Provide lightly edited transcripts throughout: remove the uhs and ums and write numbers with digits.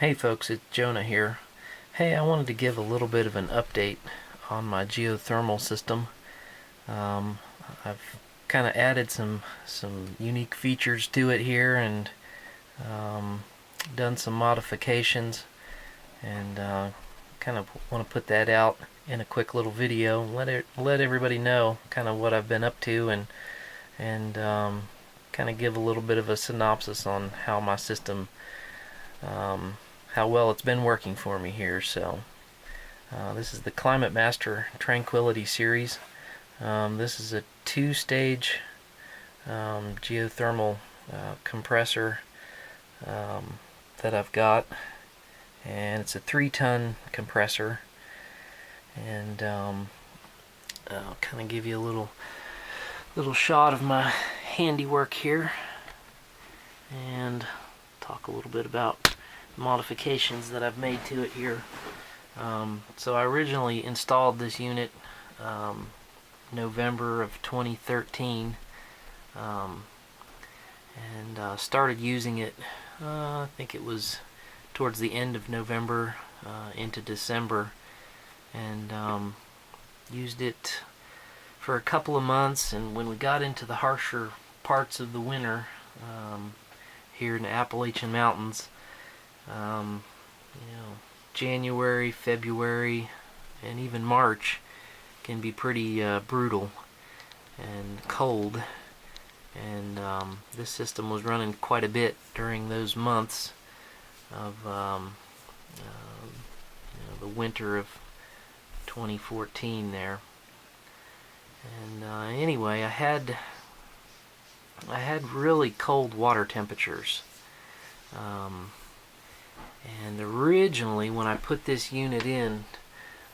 Hey folks, it's Jonah here. Hey, I wanted to give a little bit of an update on my geothermal system. Um, I've kind of added some unique features to it here and done some modifications, and kind of want to put that out in a quick little video. Let everybody know kind of what I've been up to, and kind of give a little bit of a synopsis on how my system how well it's been working for me here. So this is the Climate Master Tranquility series. This is a two-stage geothermal compressor that I've got, and it's a 3-ton compressor. And I'll kind of give you a little shot of my handiwork here, and talk a little bit about modifications that I've made to it here. So I originally installed this unit November of 2013, and started using it, I think it was towards the end of November into December, and used it for a couple of months. And when we got into the harsher parts of the winter here in the Appalachian Mountains, January, February, and even March can be pretty brutal and cold, and this system was running quite a bit during those months of the winter of 2014 there. And anyway, I had really cold water temperatures. And originally, when I put this unit in,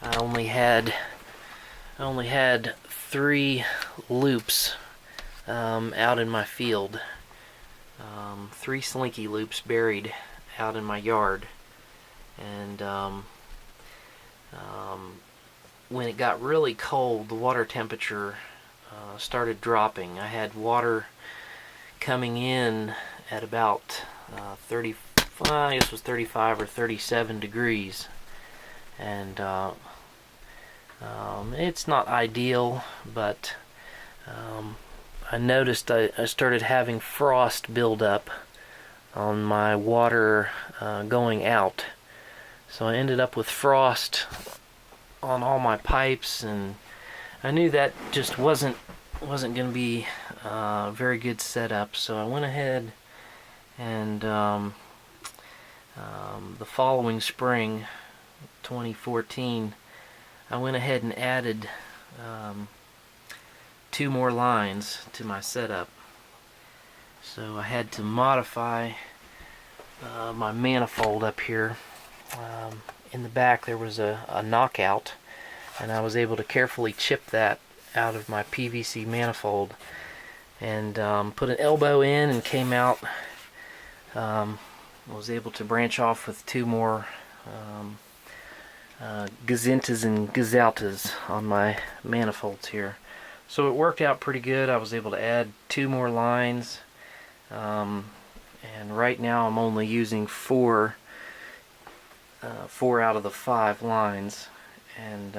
I only had 3 loops out in my field, 3 slinky loops buried out in my yard. And when it got really cold, the water temperature started dropping. I had water coming in at about I guess it was 35 or 37 degrees, and it's not ideal, but I noticed I started having frost build up on my water going out. So I ended up with frost on all my pipes, and I knew that just wasn't going to be a very good setup. So I went ahead and the following spring, 2014, I went ahead and added 2 more lines to my setup. So I had to modify my manifold up here. In the back there was a knockout, and I was able to carefully chip that out of my PVC manifold, and put an elbow in, and came out. Was able to branch off with 2 more gazintas and gazaltas on my manifolds here. So it worked out pretty good. I was able to add 2 more lines, and right now I'm only using 4 out of the 5 lines, and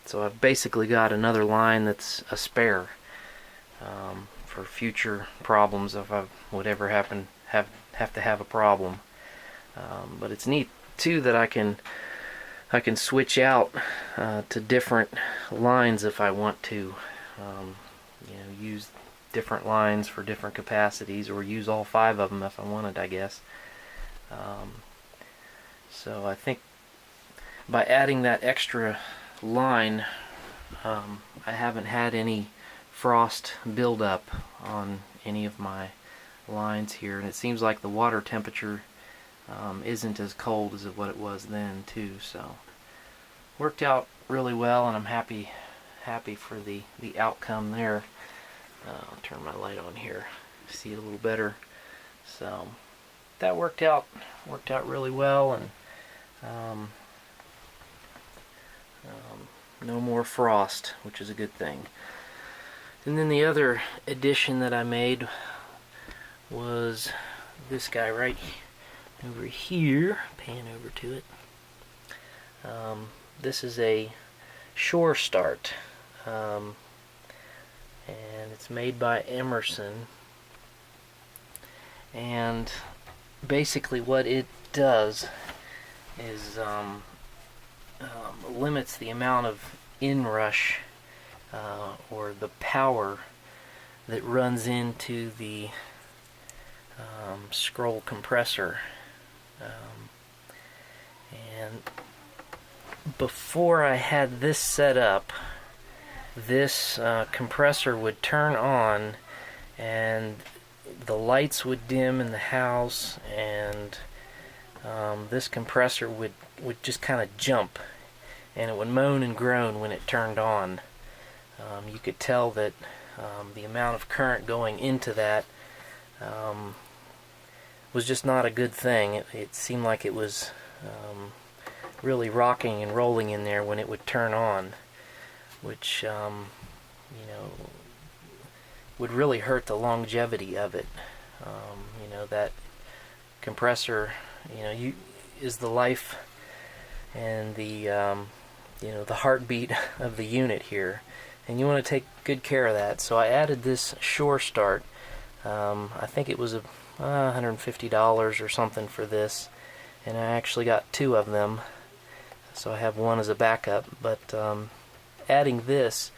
so I've basically got another line that's a spare for future problems if I would ever have to have a problem. But it's neat too that I can switch out to different lines if I want to. Use different lines for different capacities, or use all 5 of them if I wanted, I guess. So I think by adding that extra line, I haven't had any frost buildup on any of my lines here, and it seems like the water temperature isn't as cold as what it was then too. So worked out really well, and I'm happy for the outcome there. I'll turn my light on here, see it a little better. So that worked out really well, and no more frost, which is a good thing. And then the other addition that I made was this guy right over here, pan over to it. This is a SecureStart, and it's made by Emerson. And basically what it does is limits the amount of inrush or the power that runs into the scroll compressor. And before I had this set up, this compressor would turn on and the lights would dim in the house, and this compressor would just kind of jump, and it would moan and groan when it turned on. You could tell that the amount of current going into that was just not a good thing. It seemed like it was really rocking and rolling in there when it would turn on, which would really hurt the longevity of it. That compressor, is the life and the the heartbeat of the unit here, and you want to take good care of that. So I added this SecureStart. I think it was $150 or something for this, and I actually got 2 of them, so I have one as a backup. But adding this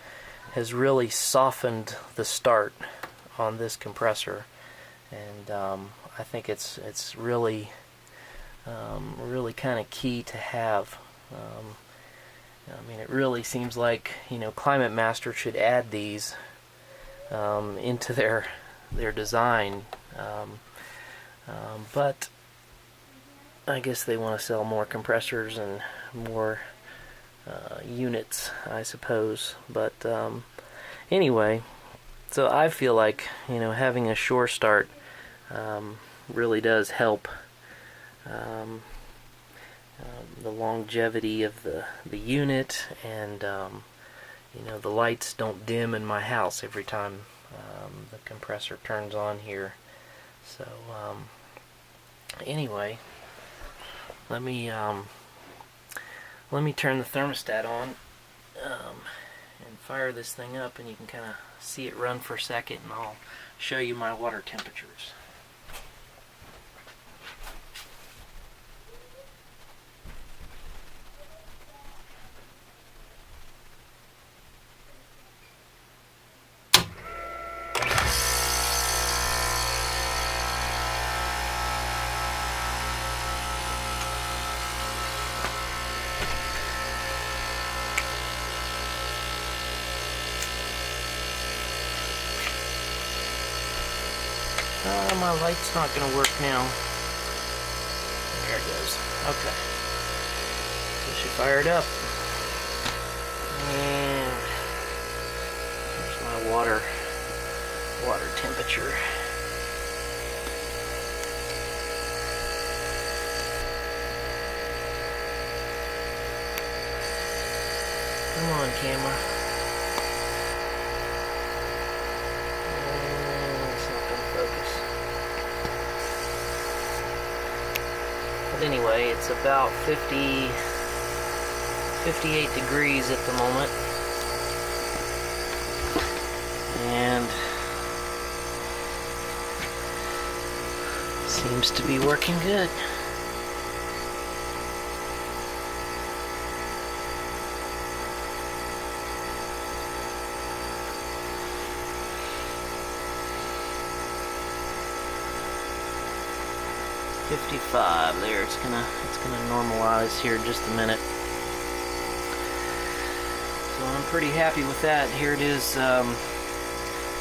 has really softened the start on this compressor, and I think it's really really kind of key to have. It really seems like Climate Master should add these into their design, but I guess they want to sell more compressors and more units, I suppose. But anyway, so I feel like having a SecureStart really does help the longevity of the unit, and the lights don't dim in my house every time the compressor turns on here. So anyway, let me turn the thermostat on and fire this thing up, and you can kind of see it run for a second, and I'll show you my water temperatures. My light's not going to work now. There it goes. Okay. So she fired up. And there's my water temperature. Come on, camera. Anyway, it's about 58 degrees at the moment, and seems to be working good. $55 there. It's gonna normalize here in just a minute. So I'm pretty happy with that. Here it is,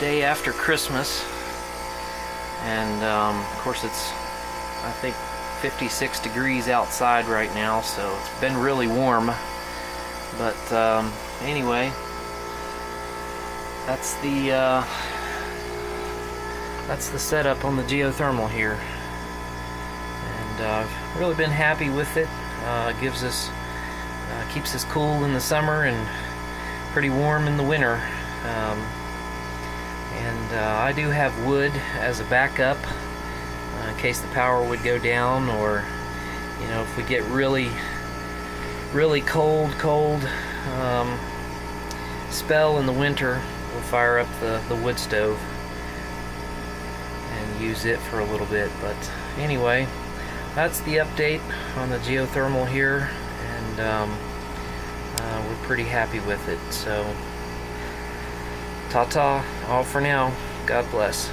day after Christmas, and of course it's, I think, 56 degrees outside right now, so it's been really warm. But anyway, that's the setup on the geothermal here. I've really been happy with it. Gives us, keeps us cool in the summer and pretty warm in the winter. And I do have wood as a backup in case the power would go down, or if we get really cold spell in the winter, we'll fire up the wood stove and use it for a little bit. But anyway, that's the update on the geothermal here, and we're pretty happy with it. So ta-ta, all for now. God bless.